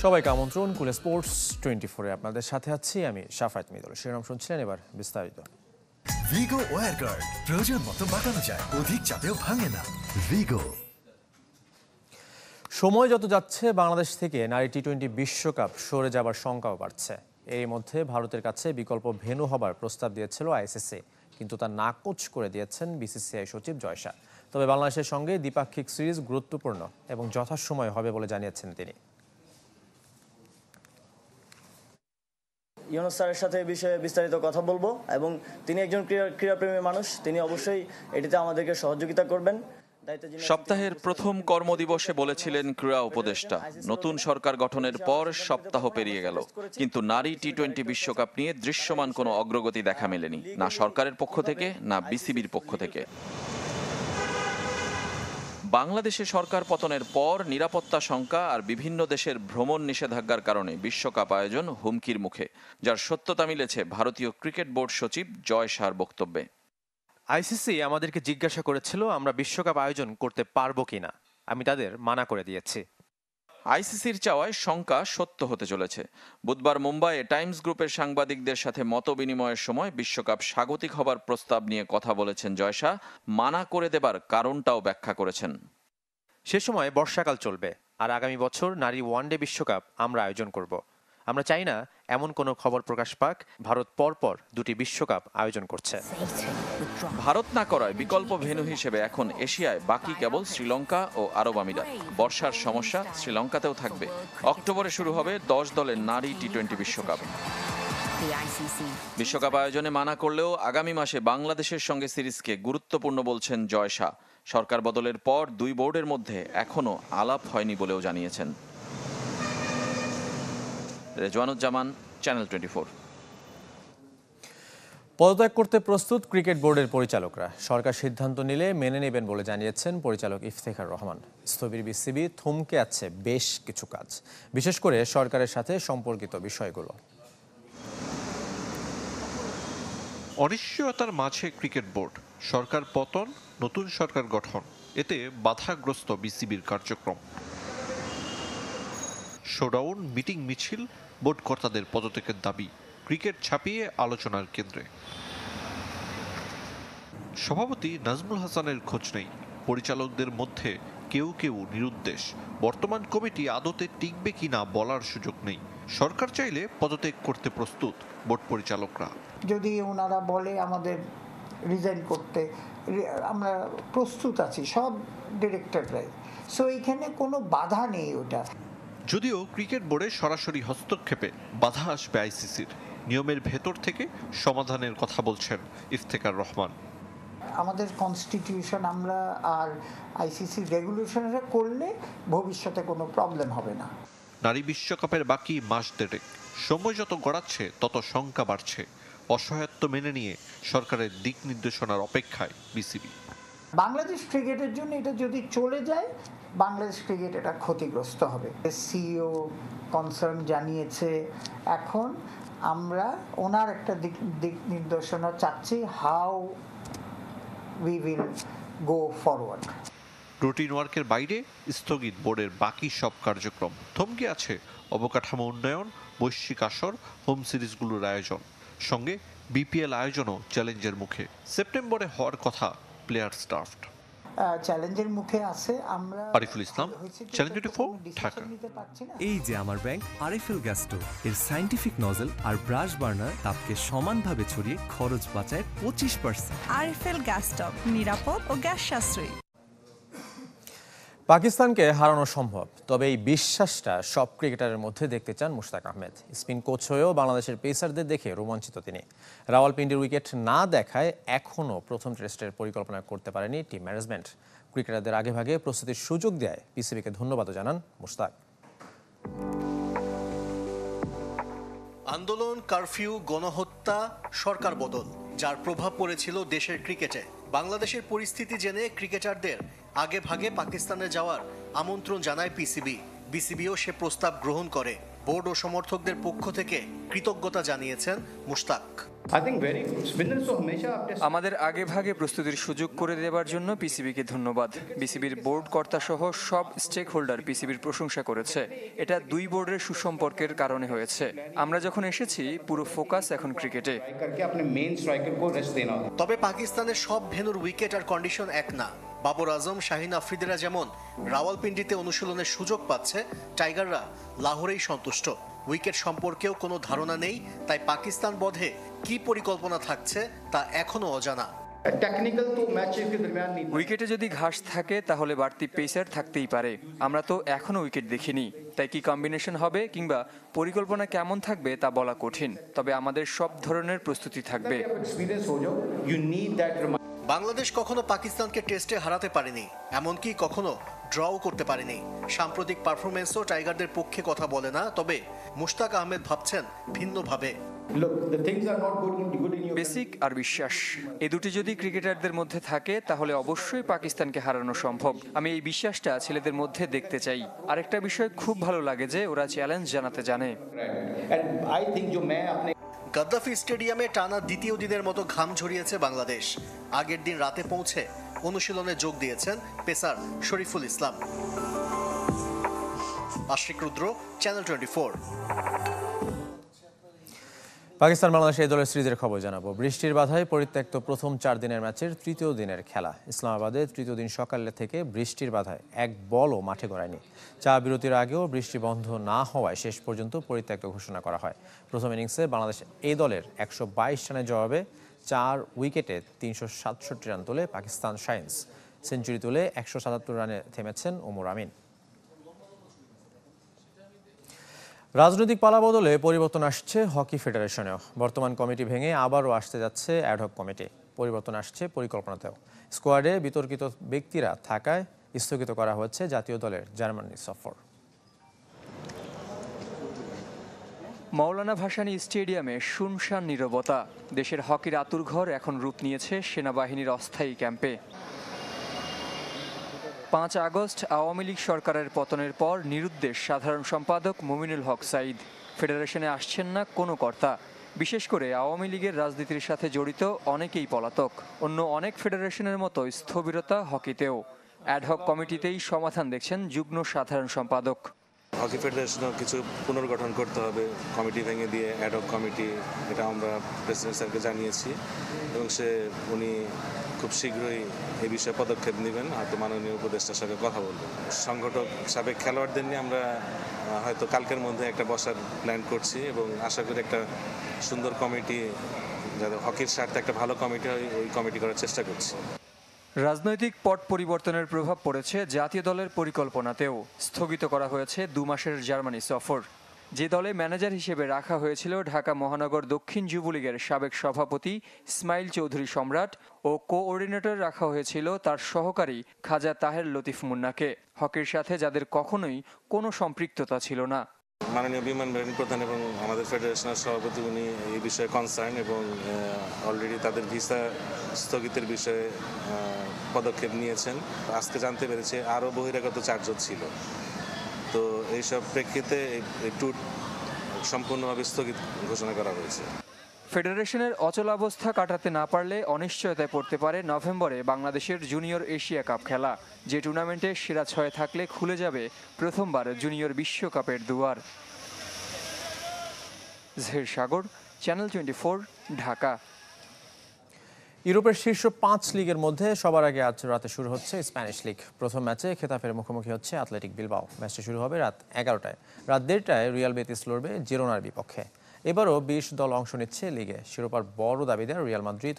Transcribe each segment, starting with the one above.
সবাইকে আমন্ত্রণ কুল স্পোর্টস 24-এ আপনাদের সাথে আছি আমি শাফাত মিদুল। শিরোনাম শুনছিলেন, এবার বিস্তারিত। ভিগো ওয়্যার গার্ড প্রয়োজন মতো বাঁকানো যায়, অধিক চাপেও ভাঙে না। ভিগো। সময় যত যাচ্ছে বাংলাদেশ থেকে নারী টি-20 বিশ্বকাপ সরে যাবার শঙ্কাও বাড়ছে। এর মধ্যে ভারতের কাছে বিকল্প ভেন্যু হবার প্রস্তাব দিয়েছিল আইসিসি, কিন্তু তা নাকচ করে দিয়েছেন বিসিসিআই সচিব জয় শাহ। তবে বাংলাদেশের সঙ্গে দ্বিপাক্ষিক সিরিজ গুরুত্বপূর্ণ এবং যথাসময়ে হবে বলে জানিয়েছেন তিনি। ইউনুস স্যারের সাথে এই বিষয়ে বিস্তারিত কথা বলবো এবং তিনি একজন ক্রীড়াপ্রেমী মানুষ, তিনি অবশ্যই এটিতে আমাদেরকে সহযোগিতা করবেন। সপ্তাহের প্রথম কর্মদিবসে বলেছিলেন ক্রীড়া উপদেষ্টা, নতুন সরকার গঠনের পর সপ্তাহ পেরিয়ে গেল, কিন্তু নারী টি-20 বিশ্বকাপ নিয়ে দৃশ্যমান কোনো অগ্রগতি দেখা মেলেনি, না সরকারের পক্ষ থেকে না বিসিবির পক্ষ থেকে। বাংলাদেশে সরকার পতনের পর নিরাপত্তা শঙ্কা আর বিভিন্ন দেশের ভ্রমণ নিষেধাজ্ঞার কারণে বিশ্বকাপ আয়োজন হুমকির মুখে, যার সত্যতা মিলেছে ভারতীয় ক্রিকেট বোর্ড সচিব জয় শাহর বক্তব্যে। আইসিসি আমাদেরকে জিজ্ঞাসা করেছিল আমরা বিশ্বকাপ আয়োজন করতে পারবো কিনা, আমি তাদের মানা করে দিয়েছি। আইসিসির চাওয়ায় শঙ্কা সত্য হতে চলেছে। বুধবার মুম্বাইয়ে টাইমস গ্রুপের সাংবাদিকদের সাথে মত বিনিময়ের সময় বিশ্বকাপ স্বাগতিক হবার প্রস্তাব নিয়ে কথা বলেছেন জয় শাহ, মানা করে দেবার কারণটাও ব্যাখ্যা করেছেন। সে সময় বর্ষাকাল চলবে আর আগামী বছর নারী ওয়ানডে বিশ্বকাপ আমরা আয়োজন করব। আমরা চাই না এমন কোনো খবর প্রকাশ পাক ভারত পরপর দুটি বিশ্বকাপ আয়োজন করছে। ভারত না করায় বিকল্প ভেন্যু হিসেবে এখন এশিয়ায় বাকি কেবল শ্রীলঙ্কা ও আরব আমিরাত। বর্ষার সমস্যা শ্রীলঙ্কাতেও থাকবে। অক্টোবরে শুরু হবে 10 দলের নারী টি-20 বিশ্বকাপ। বিশ্বকাপ আয়োজনে মানা করলেও আগামী মাসে বাংলাদেশের সঙ্গে সিরিজকে গুরুত্বপূর্ণ বলছেন জয় শাহ। সরকার বদলের পর দুই বোর্ডের মধ্যে এখনও আলাপ হয়নি বলেও জানিয়েছেন। রেজওয়ানুজ্জামান, চ্যানেল 24। পদত্যাগ করতে প্রস্তুত ক্রিকেট বোর্ডের পরিচালকরা। সরকার সিদ্ধান্ত নিলে মেনে নেবেন বলে জানিয়েছেন পরিচালক ইফতেখার রহমান। স্থবির বিসিবি থমকে আছে বেশ কিছু কাজ, বিশেষ করে সরকারের সাথে সম্পর্কিত বিষয়গুলো। অনিশ্চয়তার মাঝে ক্রিকেট বোর্ড, সরকার পতন, নতুন সরকার গঠন, এতে বাধাগ্রস্ত বিসিবির কার্যক্রম। শোডাউন, মিটিং, মিছিল, বোর্ড কর্তাদের পদত্যাগের দাবি ক্রিকেট ছাপিয়ে আলোচনার কেন্দ্রে। সভাপতি নাজমুল হাসানের খোঁজ নেই, পরিচালকদের মধ্যে কেউ কেউ নিরুদ্দেশ। বর্তমান কমিটি আদতে টিকবে কিনা বলার সুযোগ নেই। সরকার চাইলে পদত্যাগ করতে প্রস্তুত বোর্ড পরিচালকরা। যদি ওনারা বলে আমাদের রিজাইন করতে, আমরা প্রস্তুত আছি, সব ডিরেক্টররাই। সো এখানে কোনো বাধা নেই ওটা। যদিও ক্রিকেট বোর্ডে সরাসরি হস্তক্ষেপে বাধা আসবে আইসিসির, নিয়মের ভেতর থেকে সমাধানের কথা বলছেন ইফতেখার রহমান। আমাদের কনস্টিটিউশন আমরা আর আইসিসি রেগুলেশনরা করলে ভবিষ্যতে কোনো প্রবলেম হবে না। নারী বিশ্বকাপের বাকি মাস দেড়েক, সময় যত গড়াচ্ছে তত শঙ্কা বাড়ছে। অসহায়ত্ব মেনে নিয়ে সরকারের দিক নির্দেশনার অপেক্ষায় বিসিবি। বাংলাদেশ ক্রিকেটের জন্য এটা যদি চলে যায়, বাংলাদেশ ক্রিকেট এটা ক্ষতিগ্রস্ত হবে। সিইও কনসার্ন জানিয়েছে, এখন আমরা ওনার একটা দিক নির্দেশনা চাচ্ছি, how we will go forward. Routine ওয়ার্কের বাইরে স্থগিত বোর্ডের বাকি সব কার্যক্রম। থমকে আছে অবকাঠামো উন্নয়ন, বৈশ্বিক আসর, হোম সিরিজগুলোর আয়োজন, সঙ্গে বিপিএল আয়োজনও চ্যালেঞ্জের মুখে। সেপ্টেম্বরে হওয়ার কথা প্লেয়ার্স ড্রাফট। চ্যালেঞ্জের মুখে আছে। আমরা আরিফুল ইসলাম, চ্যানেল 24, ঢাকা। এই যে আমার ব্যাংক আরএফএল গ্যাস স্টোভ, এর সায়েন্টিফিক নজল আর ব্রাশ বার্নার তাপকে সমানভাবে ছড়িয়ে খরচ বাঁচায় 25%। আরএফএল গ্যাস স্টোভ নিরাপদ ও গ্যাস সাশ্রয়ী। পাকিস্তানকে হারানো সম্ভব, তবে এই বিশ্বাসটা সব ক্রিকেটারের মধ্যে দেখতে চান মুশতাক আহমেদ। স্পিন কোচ হয়েও বাংলাদেশের পেসারদের দেখে রোমাঞ্চিত তিনি। রাওয়ালপিন্ডির উইকেট না দেখায় এখনও প্রথম টেস্টের পরিকল্পনা করতে পারেনি টিম ম্যানেজমেন্ট। ক্রিকেটারদের আগেভাগে প্রস্তুতির সুযোগ দেয় বিসিবিকে ধন্যবাদও জানান মুশতাক। আন্দোলন, কারফিউ, গণহত্যা, সরকার বদল, যার প্রভাব পড়েছিল দেশের ক্রিকেটে। বাংলাদেশের পরিস্থিতি জেনে ক্রিকেটারদের আগে ভাগে পাকিস্তানে যাওয়ার আমন্ত্রণ জানায় পিসিবি। বিসিবিও সে প্রস্তাব গ্রহণ করে। বোর্ড ও সমর্থকদের পক্ষ থেকে কৃতজ্ঞতা জানিয়েছেন মুশতাক। আমাদের আগে ভাগে প্রস্তুতির সুযোগ করে দেওয়ার জন্য পিসিবিকে ধন্যবাদ। বিসিবির বোর্ড কর্তা সহ সব স্টেক হোল্ডার পিসিবির প্রশংসা করেছে। এটা দুই বোর্ডের সুসম্পর্কের কারণে হয়েছে। আমরা যখন এসেছি পুরো ফোকাস এখন ক্রিকেটে। তবে পাকিস্তানের সব ভেন্যুর উইকেট আর কন্ডিশন এক না। বাবর আজম, শাহিন আফ্রিদিরা যেমন রাওয়ালপিন্ডিতে অনুশীলনের সুযোগ পাচ্ছে, টাইগাররা লাহোরেই সন্তুষ্ট। উইকেট সম্পর্কেও কোনো ধারণা নেই, তাই পাকিস্তান বধে কি পরিকল্পনা থাকছে তা এখনো অজানা। উইকেটে যদি ঘাস থাকে তাহলে বাড়তি পেসার থাকতেই পারে। আমরা তো এখনো উইকেট দেখিনি, তাই কি কম্বিনেশন হবে কিংবা পরিকল্পনা কেমন থাকবে তা বলা কঠিন। তবে আমাদের সব ধরনের প্রস্তুতি থাকবে। বাংলাদেশ কখনো পাকিস্তানকে টেস্টে হারাতে পারেনি, এমনকি কখনো ড্রও করতে পারেনি। সাম্প্রতিক পারফরমেন্সও টাইগারদের পক্ষে কথা বলে না, তবে মুশতাক আহমেদ ভাবছেন ভিন্নভাবে। বেসিক আর বিশ্বাস, এই দুটি যদি ক্রিকেটারদের মধ্যে থাকে তাহলে অবশ্যই পাকিস্তানকে হারানো সম্ভব। আমি এই বিশ্বাসটা ছেলেদের মধ্যে দেখতে চাই। আরেকটা বিষয় খুব ভালো লাগে যে ওরা চ্যালেঞ্জ জানাতে জানে। গাদ্দাফি স্টেডিয়ামে টানা দ্বিতীয় দিনের মতো ঘাম ঝরিয়েছে বাংলাদেশ। আগের দিন রাতে পৌঁছে অনুশীলনে যোগ দিয়েছেন পেসার শরীফুল ইসলাম। আশিক রুদ্র, চ্যানেল 24। পাকিস্তান বাংলাদেশ এই দলের সিরিজের খবর জানাবো। বৃষ্টির বাধায় পরিত্যক্ত প্রথম 4 দিনের ম্যাচের তৃতীয় দিনের খেলা। ইসলামাবাদে তৃতীয় দিন সকালে থেকে বৃষ্টির বাধায় এক বলও মাঠে গড়ায়নি। চা বিরতির আগেও বৃষ্টি বন্ধ না হওয়ায় শেষ পর্যন্ত পরিত্যক্ত ঘোষণা করা হয়। প্রথম ইনিংসে বাংলাদেশ এই দলের 122 রানের জবাবে 4 উইকেটে 367 রান তোলে পাকিস্তান শাইন্স। সেঞ্চুরি তুলে 177 রানে থেমেছেন ওমর আমিন। রাজনৈতিক পালাবদলে পরিবর্তন আসছে হকি ফেডারেশনেও। বর্তমান কমিটি ভেঙে আবারও আসতে যাচ্ছে অ্যাডহক কমিটি। পরিবর্তন আসছে পরিকল্পনাতেও। স্কোয়াডে বিতর্কিত ব্যক্তিরা থাকায় স্থগিত করা হচ্ছে জাতীয় দলের জার্মানি সফর। মাওলানা ভাসানী স্টেডিয়ামে শুনশান নীরবতা। দেশের হকির আতুরঘর এখন রূপ নিয়েছে সেনাবাহিনীর অস্থায়ী ক্যাম্পে। 5 আগস্ট আওয়ামী লীগ সরকারের পতনের পর নিরুদ্দেশ সাধারণ সম্পাদক মুমিনুল হক সাঈদ। ফেডারেশনে আসছেন না কোনো কর্তা। বিশেষ করে আওয়ামী লীগের রাজনীতির সাথে জড়িত অনেকেই পলাতক। অন্য অনেক ফেডারেশনের মতো স্থবিরতা হকিতেও। অ্যাডহক কমিটিতেই সমাধান দেখছেন যুগ্ম সাধারণ সম্পাদক। হকি ফেডারেশনও কিছু পুনর্গঠন করতে হবে, কমিটি ভেঙে দিয়ে অ্যাডহক কমিটি, এটা আমরা প্রেসিডেন্ট স্যারকে জানিয়েছি এবং উনি খুব শীঘ্রই এই বিষয়ে পদক্ষেপ নেবেন। হয়তো মাননীয় উপদেষ্টার সাথে কথা বলবেন। সংগঠক সাবেক খেলোয়াড়দের নিয়ে আমরা হয়তো কালকের মধ্যে একটা বসার প্ল্যান করছি এবং আশা করি একটা সুন্দর কমিটি, যাতে হকির স্বার্থে একটা ভালো কমিটি হয়, ওই কমিটি করার চেষ্টা করছি। রাজনৈতিক পট পরিবর্তনের প্রভাব পড়েছে জাতীয় দলের পরিকল্পনাতেও। স্থগিত করা হয়েছে 2 মাসের জার্মানি সফর। যে দলে ম্যানেজার হিসেবে রাখা হয়েছিল ঢাকা মহানগর দক্ষিণ যুবলীগের সাবেক সভাপতি ইসমাইল চৌধুরী সম্রাট ও কোঅর্ডিনেটর রাখা হয়েছিল তার সহকারী খাজা তাহের লতিফ মুন্নাকে, হকির সাথে যাদের কখনোই কোনো সম্পৃক্ততা ছিল না। মাননীয় বিমান বাহিনী প্রধান এবং আমাদের ফেডারেশনের সভাপতি উনি এই বিষয়ে কনসার্ন এবং অলরেডি তাদের ভিসা স্থগিতের বিষয়ে পদক্ষেপ নিয়েছেন। আজকে জানতে পেরেছে আরও বহিরাগত 4 জন ছিল। তো এইসব প্রেক্ষিতে এই ট্যুর সম্পূর্ণভাবে স্থগিত ঘোষণা করা হয়েছে। ফেডারেশনের অচলাবস্থা কাটাতে না পারলে অনিশ্চয়তায় পড়তে পারে নভেম্বরে বাংলাদেশের জুনিয়র এশিয়া কাপ খেলা, যে টুর্নামেন্টে সেরা 6 থাকলে খুলে যাবে প্রথমবার জুনিয়র বিশ্বকাপের দুয়ার। জহির সাগর, চ্যানেল 24, ঢাকা। ইউরোপের শীর্ষ 5 লিগের মধ্যে সবার আগে আজ রাতে শুরু হচ্ছে স্প্যানিশ লিগ। প্রথম ম্যাচে খেতাফের মুখোমুখি হচ্ছে অ্যাথলেটিক বিলবাও। ম্যাচটি শুরু হবে রাত 11টায়। রাত 1:30টায় রিয়াল বেতিস লড়বে জিরোনার বিপক্ষে। এবারও 20 দল অংশ নিচ্ছে লিগে। শিরোপার বড় দাবিদার Real Madrid.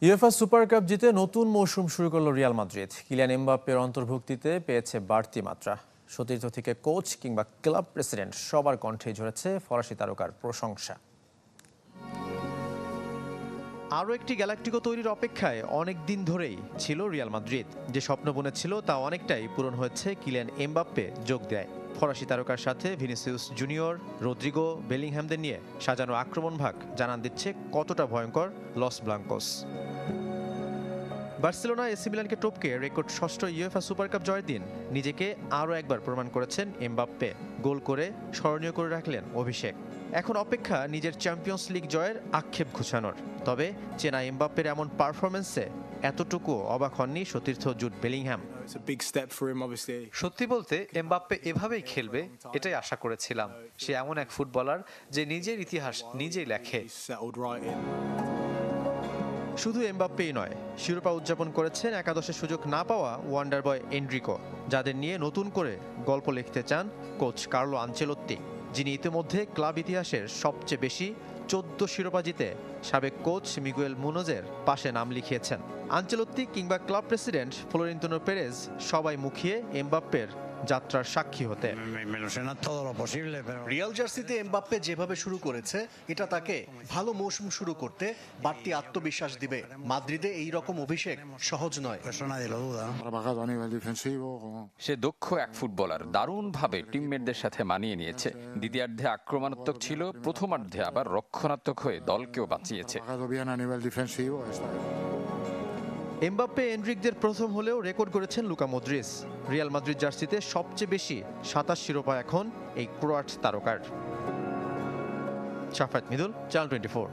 UEFA super cup জিতে নতুন মৌসুম শুরু করলো রিয়াল মাদ্রিদ। কিলিয়ান এমবাপ্পের অন্তর্ভুক্তিতে পেয়েছে বাড়তি মাত্রা। সতীর্থ থেকে কোচ কিংবা ক্লাব প্রেসিডেন্ট সবার কণ্ঠে ঝরেছে ফরাসি তারকার প্রশংসা। আরও একটি গ্যালাক্টিকো তৈরির অপেক্ষায় অনেক দিন ধরেই ছিল রিয়াল মাদ্রিদ। যে স্বপ্ন বুনেছিল তা অনেকটাই পূরণ হয়েছে কিলিয়ান এমবাপ্পে যোগ দেয়। ফরাসি তারকার সাথে ভিনিসিয়াস জুনিয়র, রদ্রিগো, বেলিংহ্যামদের নিয়ে সাজানো আক্রমণ ভাগ জানান দিচ্ছে কতটা ভয়ঙ্কর লস ব্লাঙ্কোস। বার্সেলোনা এসি মিলানকে টপকে রেকর্ড ষষ্ঠ ইউএফা সুপার কাপ জয়ের দিন নিজেকে আরও একবার প্রমাণ করেছেন এমবাপ্পে। গোল করে স্মরণীয় করে রাখলেন অভিষেক। এখন অপেক্ষা নিজের চ্যাম্পিয়ন্স লিগ জয়ের আক্ষেপ ঘুচানোর। তবে চেনা এমবাপ্পের এমন পারফরমেন্সে এতটুকু অবাক হননি সতীর্থ জুড বেলিংহ্যাম। সত্যি বলতে এমবাপ্পে এভাবেই খেলবে এটাই আশা করেছিলাম। সে এমন এক ফুটবলার যে নিজের ইতিহাস নিজেই লেখে। শুধু এমবাপ্পেই নয়, শিরোপা উদযাপন করেছেন একাদশে সুযোগ না পাওয়া ওয়ান্ডার বয় এনরিকো, যাদের নিয়ে নতুন করে গল্প লিখতে চান কোচ কার্লো আনচেলোত্তি, যিনি ইতিমধ্যে ক্লাব ইতিহাসের সবচেয়ে বেশি 14 শিরোপা জিতে সাবেক কোচ মিগুয়েল মুনোজের পাশে নাম লিখিয়েছেন। আনচেলোত্তি কিংবা ক্লাব প্রেসিডেন্ট ফ্লোরেন্তিনো পেরেজ সবাই মুখিয়ে এমবাপ্পের যাত্রার সাক্ষী হতে। রিয়াল জার্সিতে এমবাপ্পে যেভাবে শুরু করেছে এটা তাকে ভালো মৌসুম শুরু করতে বাড়তি আত্মবিশ্বাস দিবে। মাদ্রিদে এই রকম অভিষেক সহজ নয়। সে দক্ষ এক ফুটবলার, দারুণভাবে টিমমেটদের সাথে মানিয়ে নিয়েছে। দ্বিতীয়ার্ধে আক্রমণাত্মক ছিল, প্রথমার্ধে আবার রক্ষণাত্মক হয়ে দলকেও বাঁচিয়েছে। এমবাপ্পে এনরিকদের প্রথম হলেও রেকর্ড করেছেন লুকা মদ্রিচ। রিয়াল মাদ্রিদ জার্সিতে সবচেয়ে বেশি 27 শিরোপা এখন এই ক্রোয়াট তারকার। শাফাত মিদুল, চ্যানেল 24।